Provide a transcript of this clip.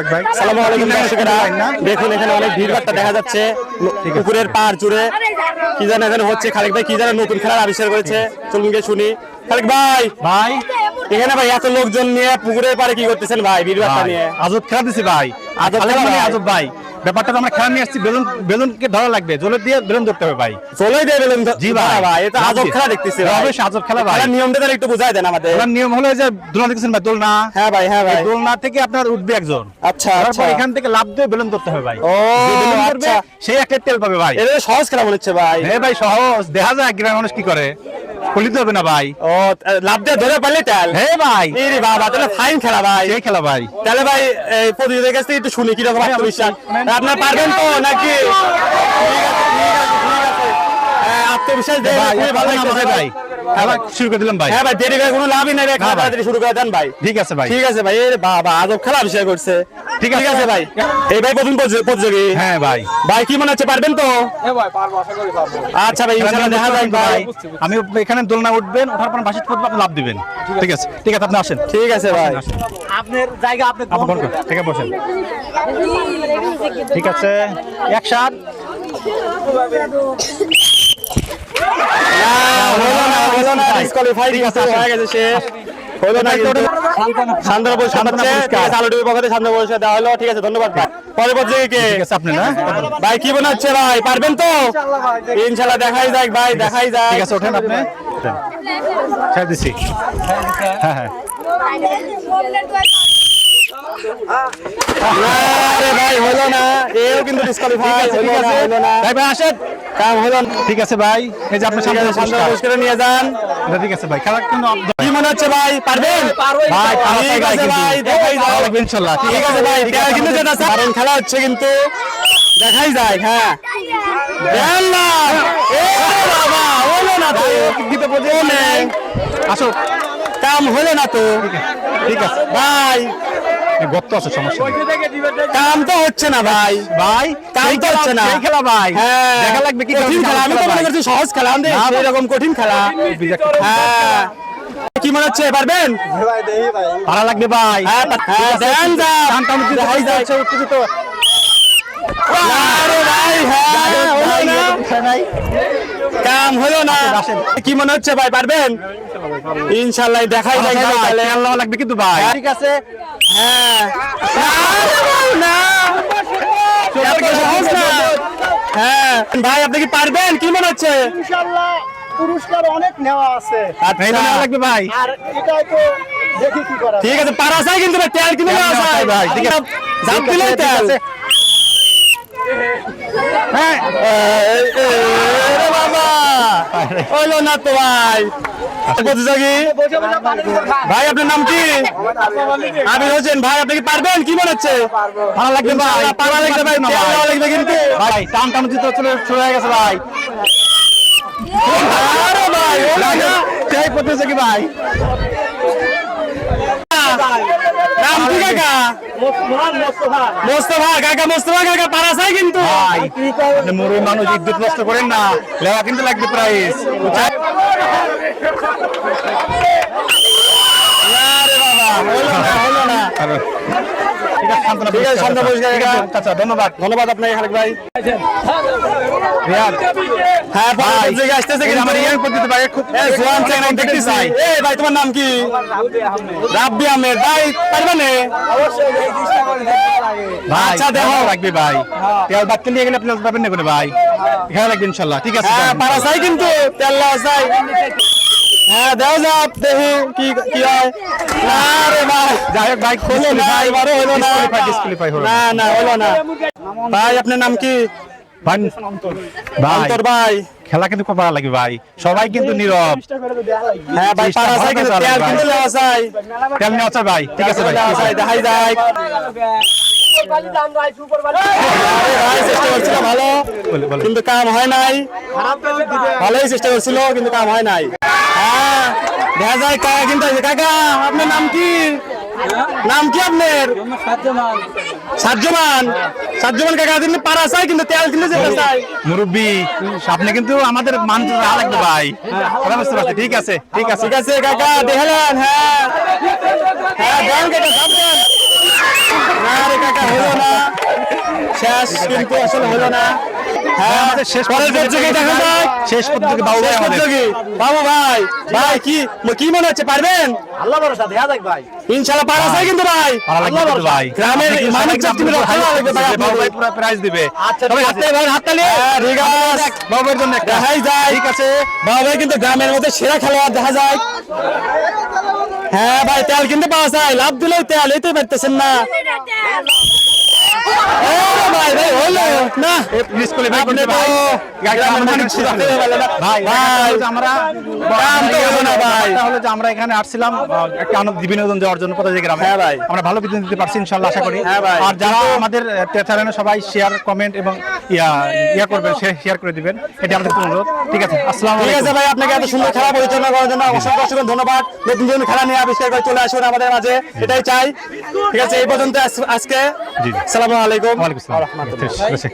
আসসালামু আলাইকুম দর্শকেরা, দেখুন এখানে অনেক ভিড়ভাট্টা দেখা যাচ্ছে পুকুরের পার জুড়ে। কি জানে এখানে হচ্ছে, খালেক ভাই কি জানে নতুন খেলার আবিষ্কার করেছে, চলুন গিয়ে শুনি। খালেক ভাই, এখানে ভাই এত লোকজন নিয়ে পুকুরের পারে কি করতেছেন ভাই? ভিড়ভাট্টা নিয়ে আজব খেলা দিছি ভাই। আজব ভাই, ব্যাপারটা আমরা খেলা নিয়ে আসছি। বেলুনকে ধরা লাগবে, জলের দিয়ে বেলুন ধরতে হবে ভাই। চলেই দিয়ে বেলুন? জি ভাই, এটা আজব খেলা দেখতেছি। অবশ্যই আজব খেলা ভাই। নিয়মটা তাহলে একটু বুঝাই দেন আমাদের। নিয়ম হলো যে দোলনা দেখছেন ভাই, দোলনা। হ্যাঁ ভাই, হ্যাঁ ভাই। দোলনা থেকে আপনার উঠবে একজন। আচ্ছা, তারপর এখান থেকে লাফ দিয়ে বেলুন ধরতে হবে ভাই। ও আচ্ছা, সেই একটা তেল পাবে ভাই। এটা সহজ খেলা মনে হচ্ছে ভাই। হ্যাঁ ভাই, সহজ। দেখা যায় গ্রামের মানুষ কি করে, কলিতে হবে না ভাই। ও লাভ দিয়ে ধরে পারলে তেল? হ্যাঁ ভাই। এই বাবা, তাহলে ফাইন খেলা ভাই। সেই খেলা ভাই। তাহলে ভাই এই প্রতিযোগীদের কাছ থেকে একটু শুনি কিরকম আত্মবিশ্বাস। আপনারা পারবেন তো নাকি? আত্মবিশ্বাস দিয়ে ভালো লাগছে ভাই। খেলা শুরু করে দিলাম ভাই। হ্যাঁ ভাই, দেরি করে কোনো লাভই নাই, খেলা তাড়াতাড়ি শুরু করে দেন ভাই। ঠিক আছে ভাই। ঠিক আছে ভাই। এই বাবা, আজব খেলা বিষয় করছে। ঠিক আছে ভাই। এই ভাই প্রথম প্রতিযোগী। হ্যাঁ ভাই। ভাই কি মনে হচ্ছে, পারবেন তো? আচ্ছা ভাই, ইনশাআল্লাহ দেখা যাক ভাই। আমি এখানে দোলনা উঠবেন, ওঠার পর বাসিত পড়বে, আপনি লাভ দিবেন। ঠিক আছে, ঠিক আছে, আপনি আসেন। ঠিক আছে ভাই। আপনার জায়গা আপনি ঠিক আছে, বসেন। ঠিক আছে, একসাথ। ভাই কি মনে হচ্ছে ভাই, পারবেন তো? ইনশাল্লাহ দেখাই যাক ভাই, দেখাই যাক। ঠিক আছে, ওঠেন আপনি। ছেড়ে দিছি। হ্যাঁ হ্যাঁ। ভাই হলো না, এও কিন্তু ডিসকোয়ালিফাই। হলো না ভাই, ভাই আসেন। কাম হলো না। ঠিক আছে ভাই, এই যে আপনি সামনে পুরস্কার নিয়ে যান। ঠিক আছে ভাই, খেলা কিন্তু কি মনে হচ্ছে ভাই, পারবেন? ভাই ঠিক আছে ভাই, দেখাই যাক ইনশাআল্লাহ। ঠিক আছে ভাই, কিন্তু যেটা দারুণ খেলা হচ্ছে, কিন্তু দেখাই যায়। হ্যাঁ দেন না। এ বাবা, হলো না তো। আসো, কাম হলো না তো। ঠিক আছে ভাই, গর্ত আছে, সমস্যা নেই। কাম তো হচ্ছে না ভাই। ভাই কাম তো হচ্ছে না। সেই খেলা ভাই। হ্যাঁ, দেখা লাগবে কি কঠিন খেলা। আমি তো মনে করছি সহজ খেলা, আমি এরকম কঠিন খেলা। হ্যাঁ, কি মনে হচ্ছে, পারবেন? ভালো লাগবে ভাই। হ্যাঁ দেন যা। দেখাই যায়। উত্তেজিত। আরে ভাই, হ্যাঁ হলো না। কাম হলো না। কি মনে হচ্ছে ভাই, পারবেন? ইনশাআল্লাহ দেখাই যায়। খেলা লাগবে কিন্তু ভাই। ঠিক আছে। হ্যাঁ না, হ্যাঁ ভাই, আপনি কি পারবেন? কি মনে হচ্ছে? ইনশাআল্লাহ পুরস্কার অনেক নেওয়া আছে। আচ্ছা লাগবে ভাই। আর এটাই তো দেখি কি করা। ঠিক আছে, পারা যায় কিন্তু ভাই, তেল কিনে নেওয়া যায় ভাই। ঠিক আছে, জাম দিলেই তেল। হ্যাঁ বাবা, হইলো না তো ভাই। প্রতিযোগী ভাই, আপনার নাম কি? আমির হোসেন। ভাই আপনি কি পারবেন? কি মনে হচ্ছে? ভালো লাগবে ভাই। পারা লাগবে ভাই, তেল দেওয়া লাগবে কিন্তু ভাই। টান টান জিতে চলে হয়ে গেছে ভাই। আরে ভাই, হলো না। সেই প্রতিযোগী ভাই। নাম কি কাকা? মোস্তফা কাকা। মোস্তফা কাকা, পারা যায় কিন্তু ভাই। মুরুই মানুষ, বিদ্যুৎ নষ্ট করেন না, লেওয়া কিন্তু লাগবে প্রাইস। ধন্যবাদ ধন্যবাদ আপনাকে খালেক ভাই। রিয়াদ। হ্যাঁ ভাই, আসতেছে কিন্তু আমার ইয়ার পদ্ধতি ভাই খুব জোয়ান চ্যানেল দেখতেছি। এই ভাই, তোমার নাম কি? রাব্বি আহমেদ। ভাই পারবেন? আচ্ছা দেখো লাগবে ভাই। তেল বাড়তে নিয়ে গেলে আপনি পাবেন না কোনো ভাই। খেলা লাগবে ইনশাআল্লাহ। ঠিক আছে, হ্যাঁ পারা যায় কিন্তু তেল দেওয়া যায়। হ্যাঁ দেওয়া যাক, দেখি কি কি হয়। না রে ভাই, যাই হোক ভাই, হলো না, এবারও হলো না। ডিসকুয়ালিফাই হলো না না, হলো না। ভাই আপনার নাম কি? ভাই। অন্তর ভাই। খেলা কিন্তু খুব ভালো লাগবে ভাই, সবাই কিন্তু নীরব। হ্যাঁ ভাই, পারা যায় কিন্তু তেল কিন্তু দেওয়া যায়। তেল নেওয়া যায় ভাই। ঠিক আছে ভাই, দেখাই যায়। ভাই চেষ্টা করছিল ভালো, কিন্তু কাম হয় নাই। ভালোই চেষ্টা করছিল, কিন্তু কাম হয় নাই। হ্যাঁ দেখা যায় কাকা কিন্তু। কাকা আপনার নাম কি? নাম কি আপনার? সাজ্জমান। সাজ্জমান কাকা, কিন্তু পারা চাই কিন্তু তেল কিন্তু যেতে চাই। মুরব্বী আপনি কিন্তু আমাদের মান লাগবে ভাই। বুঝতে পারছি। ঠিক আছে, ঠিক আছে, ঠিক আছে কাকা, দেখলেন? হ্যাঁ হ্যাঁ, দেন কাকা, দেন। আরে কাকা হলো না, শেষ কিন্তু আসলে হলো না। হ্যাঁ আমাদের শেষ পরের প্রতিযোগী দেখা যাক। শেষ প্রতিযোগী বাবু ভাই শেষ আমাদের। প্রতিযোগী বাবু ভাই, ভাই কি মনে হচ্ছে পারবেন? আল্লাহ ভরসা দেখা যাক ভাই। ইনশাআল্লাহ পারা যায় কিন্তু ভাই। ভালো লাগবে কিন্তু ভাই। গ্রামের আপনি কি মানুষ সবাইকে তুমি রক্ষা করা লাগবে ভাই, বাবু ভাই আপনাদের। পুরো প্রাইজ দিবে। আচ্ছা, সবাই ঠিক হাততালি আছে। ভাই, হাততালি। হ্যাঁ, ঠিক আছে। বাবুর জন্য একটা। দেখাই যায়। ঠিক আছে। বাবু ভাই কিন্তু গ্রামের মধ্যে সেরা খেলোয়াড় দেখা যায়। হ্যাঁ ভাই, তেল কিন্তু পাওয়া যায়, লাভ দিলেও তেল, এইতে পারতেছেন না। ও ভাই ভাই হলো না, প্লিজ করে ভাই আপনি করতে তো ভাই। গ্রামের মানুষ ছিলেন। ভাই ভাই, আমরা কাম তো হলো না ভাই। ব্যাপারটা হলো যে আমরা এখানে আসছিলাম একটা বিনোদন দেওয়ার জন্য প্রতিযোগী গ্রামে। হ্যাঁ ভাই। আমরা ভালো বিনোদন দিতে পারছি ইনশাআল্লাহ, আশা করি। হ্যাঁ ভাই। আর যারা আমাদের চ্যানেলে সবাই শেয়ার কমেন্ট এবং ইয়া করবেন, শেয়ার করে দিবেন, এটা আমাদের অনুরোধ। ঠিক আছে, আসসালামু ঠিক আছে আলাইকুম। ভাই, আপনাকে এত সুন্দর খেলা পরিচালনা করার জন্য অসংখ্য অসংখ্য ধন্যবাদ। নতুন নতুন খেলা নিয়ে আবিষ্কার করে চলে আসুন আমাদের মাঝে, এটাই চাই। ঠিক আছে, এই পর্যন্ত আজকে। জি। আসসালামু আলাইকুম। ওয়ালাইকুম আসসালাম।